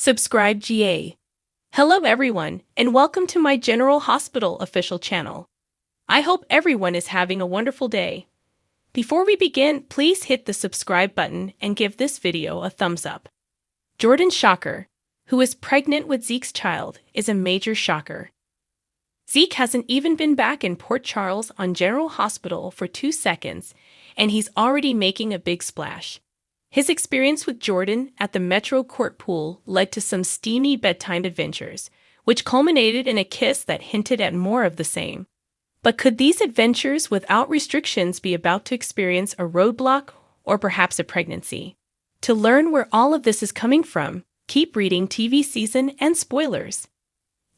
Subscribe GA. Hello everyone, and welcome to my General Hospital official channel. I hope everyone is having a wonderful day. Before we begin, please hit the subscribe button and give this video a thumbs up. Jordan's shocker, who is pregnant with Zeke's child, is a major shocker. Zeke hasn't even been back in Port Charles on General Hospital for 2 seconds, and he's already making a big splash. His experience with Jordan at the Metro Court pool led to some steamy bedtime adventures, which culminated in a kiss that hinted at more of the same. But could these adventures without restrictions be about to experience a roadblock or perhaps a pregnancy? To learn where all of this is coming from, keep reading TV season and spoilers.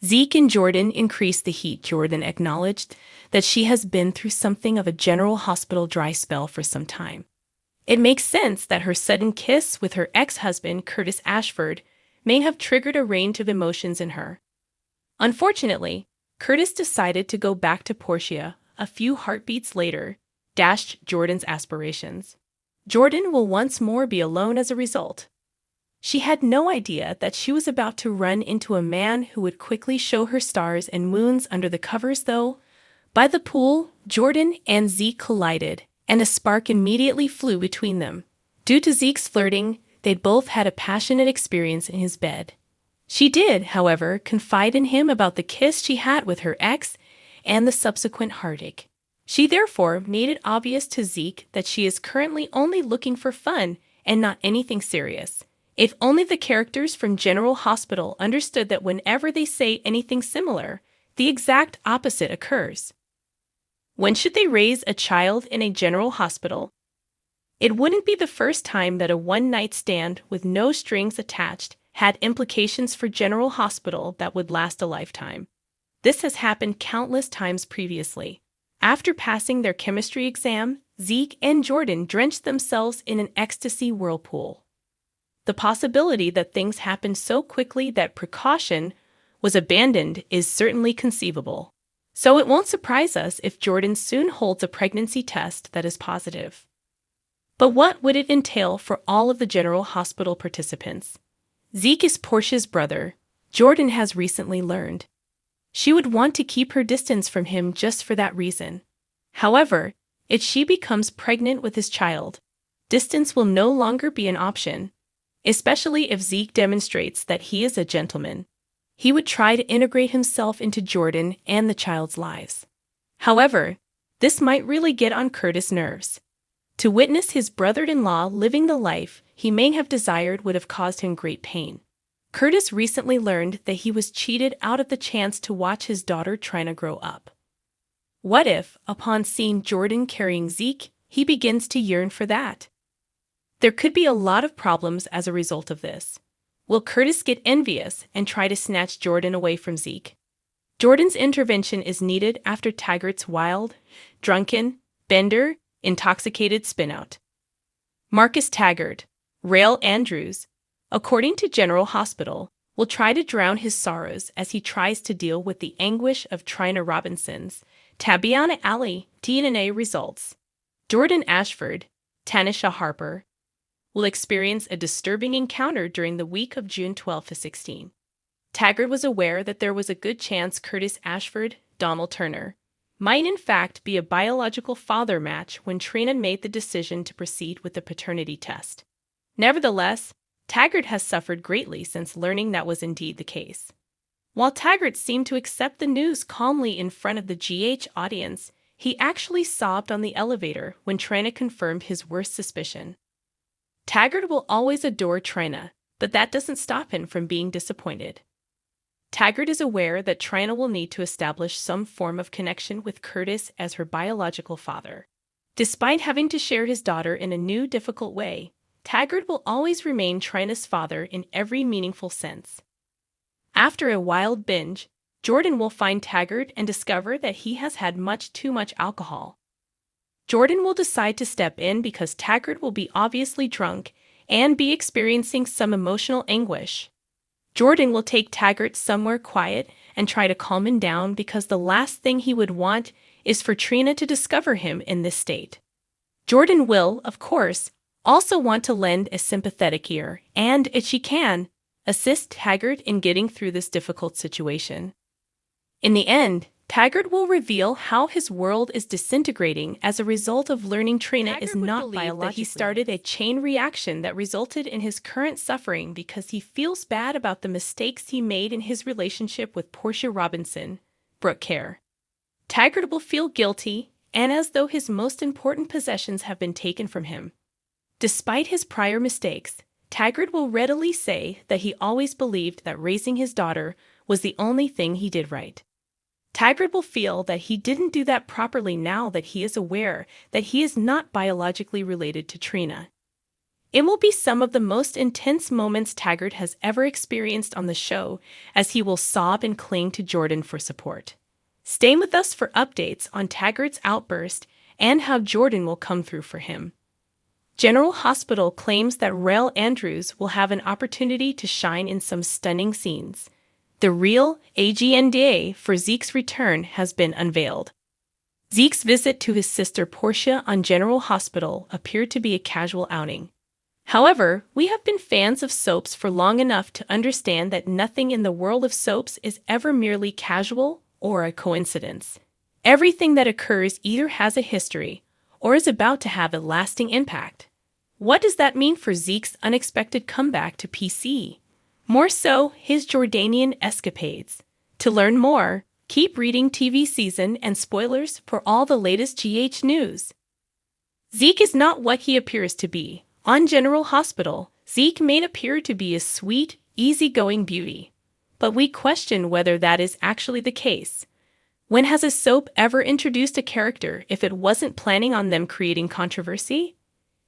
Zeke and Jordan increased the heat. Jordan acknowledged that she has been through something of a General Hospital dry spell for some time. It makes sense that her sudden kiss with her ex-husband, Curtis Ashford, may have triggered a range of emotions in her. Unfortunately, Curtis decided to go back to Portia a few heartbeats later, dashed Jordan's aspirations. Jordan will once more be alone as a result. She had no idea that she was about to run into a man who would quickly show her stars and moons under the covers, though. By the pool, Jordan and Zeke collided, and a spark immediately flew between them. Due to Zeke's flirting, they both had a passionate experience in his bed. She did, however, confide in him about the kiss she had with her ex and the subsequent heartache. She therefore made it obvious to Zeke that she is currently only looking for fun and not anything serious. If only the characters from General Hospital understood that whenever they say anything similar, the exact opposite occurs. When should they raise a child in a General Hospital? It wouldn't be the first time that a one-night stand with no strings attached had implications for General Hospital that would last a lifetime. This has happened countless times previously. After passing their chemistry exam, Zeke and Jordan drenched themselves in an ecstasy whirlpool. The possibility that things happened so quickly that precaution was abandoned is certainly conceivable. So it won't surprise us if Jordan soon holds a pregnancy test that is positive. But what would it entail for all of the General Hospital participants? Zeke is Portia's brother, Jordan has recently learned. She would want to keep her distance from him just for that reason. However, if she becomes pregnant with his child, distance will no longer be an option, especially if Zeke demonstrates that he is a gentleman. He would try to integrate himself into Jordan and the child's lives. However, this might really get on Curtis' nerves. To witness his brother-in-law living the life he may have desired would have caused him great pain. Curtis recently learned that he was cheated out of the chance to watch his daughter Trina grow up. What if, upon seeing Jordan carrying Zeke, he begins to yearn for that? There could be a lot of problems as a result of this. Will Curtis get envious and try to snatch Jordan away from Zeke? Jordan's intervention is needed after Taggart's wild, drunken, bender, intoxicated spinout. Marcus Taggart, Rail Andrews, according to General Hospital, will try to drown his sorrows as he tries to deal with the anguish of Trina Robinson's Tabiana Alley DNA results. Jordan Ashford, Tanisha Harper, will experience a disturbing encounter during the week of June 12 to 16. Taggart was aware that there was a good chance Curtis Ashford, Donald Turner, might in fact be a biological father match when Trina made the decision to proceed with the paternity test. Nevertheless, Taggart has suffered greatly since learning that was indeed the case. While Taggart seemed to accept the news calmly in front of the GH audience, he actually sobbed on the elevator when Trina confirmed his worst suspicion. Taggart will always adore Trina, but that doesn't stop him from being disappointed. Taggart is aware that Trina will need to establish some form of connection with Curtis as her biological father. Despite having to share his daughter in a new, difficult way, Taggart will always remain Trina's father in every meaningful sense. After a wild binge, Jordan will find Taggart and discover that he has had too much alcohol. Jordan will decide to step in because Taggart will be obviously drunk and be experiencing some emotional anguish. Jordan will take Taggart somewhere quiet and try to calm him down because the last thing he would want is for Trina to discover him in this state. Jordan will, of course, also want to lend a sympathetic ear, and, if she can, assist Taggart in getting through this difficult situation. In the end, Taggart will reveal how his world is disintegrating as a result of learning Trina is not biologically. That he started a chain reaction that resulted in his current suffering because he feels bad about the mistakes he made in his relationship with Portia Robinson, Brooke Kerr. Taggart will feel guilty, and as though his most important possessions have been taken from him. Despite his prior mistakes, Taggart will readily say that he always believed that raising his daughter was the only thing he did right. Taggart will feel that he didn't do that properly now that he is aware that he is not biologically related to Trina. It will be some of the most intense moments Taggart has ever experienced on the show, as he will sob and cling to Jordan for support. Stay with us for updates on Taggart's outburst and how Jordan will come through for him. General Hospital claims that Rael Andrews will have an opportunity to shine in some stunning scenes. The real agenda for Zeke's return has been unveiled. Zeke's visit to his sister Portia on General Hospital appeared to be a casual outing. However, we have been fans of soaps for long enough to understand that nothing in the world of soaps is ever merely casual or a coincidence. Everything that occurs either has a history or is about to have a lasting impact. What does that mean for Zeke's unexpected comeback to PC? More so, his Jordanian escapades. To learn more, keep reading TV season and spoilers for all the latest GH news. Zeke is not what he appears to be. On General Hospital, Zeke may appear to be a sweet, easygoing beauty. But we question whether that is actually the case. When has a soap ever introduced a character if it wasn't planning on them creating controversy?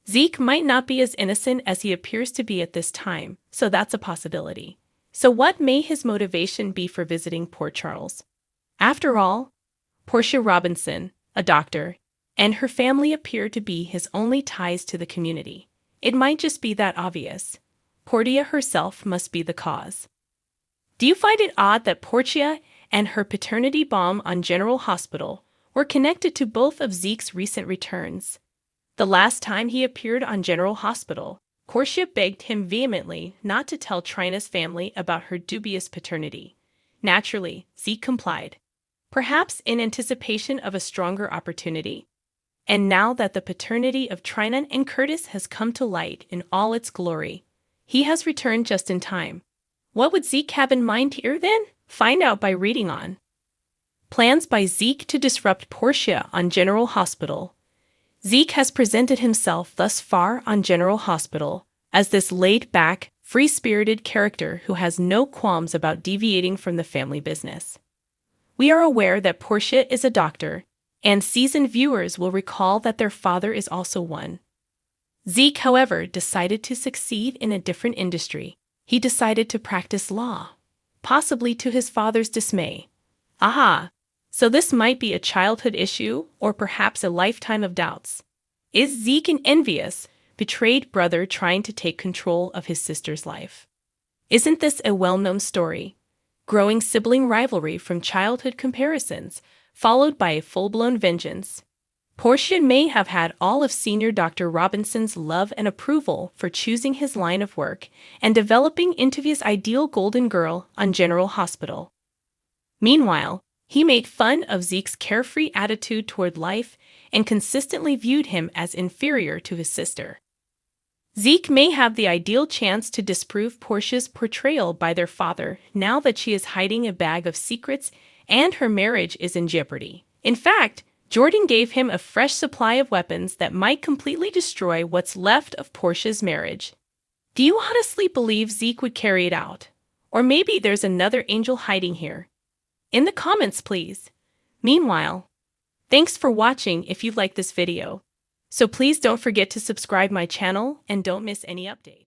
Zeke might not be as innocent as he appears to be at this time, so that's a possibility. So what may his motivation be for visiting Port Charles? After all, Portia Robinson, a doctor, and her family appear to be his only ties to the community. It might just be that obvious. Portia herself must be the cause. Do you find it odd that Portia and her paternity bomb on General Hospital were connected to both of Zeke's recent returns? The last time he appeared on General Hospital, Portia begged him vehemently not to tell Trina's family about her dubious paternity. Naturally, Zeke complied, perhaps in anticipation of a stronger opportunity. And now that the paternity of Trina and Curtis has come to light in all its glory, he has returned just in time. What would Zeke have in mind here then? Find out by reading on. Plans by Zeke to disrupt Portia on General Hospital. Zeke has presented himself thus far on General Hospital as this laid-back, free-spirited character who has no qualms about deviating from the family business. We are aware that Portia is a doctor, and seasoned viewers will recall that their father is also one. Zeke, however, decided to succeed in a different industry. He decided to practice law, possibly to his father's dismay. Aha! So this might be a childhood issue, or perhaps a lifetime of doubts. Is Zeke an envious, betrayed brother trying to take control of his sister's life? Isn't this a well-known story? Growing sibling rivalry from childhood comparisons, followed by a full-blown vengeance. Portia may have had all of Senior Dr. Robinson's love and approval for choosing his line of work and developing into his ideal golden girl on General Hospital. Meanwhile, he made fun of Zeke's carefree attitude toward life and consistently viewed him as inferior to his sister. Zeke may have the ideal chance to disprove Portia's portrayal by their father now that she is hiding a bag of secrets and her marriage is in jeopardy. In fact, Jordan gave him a fresh supply of weapons that might completely destroy what's left of Portia's marriage. Do you honestly believe Zeke would carry it out? Or maybe there's another angel hiding here? In the comments, please. Meanwhile, thanks for watching if you liked this video. So please don't forget to subscribe my channel and don't miss any update.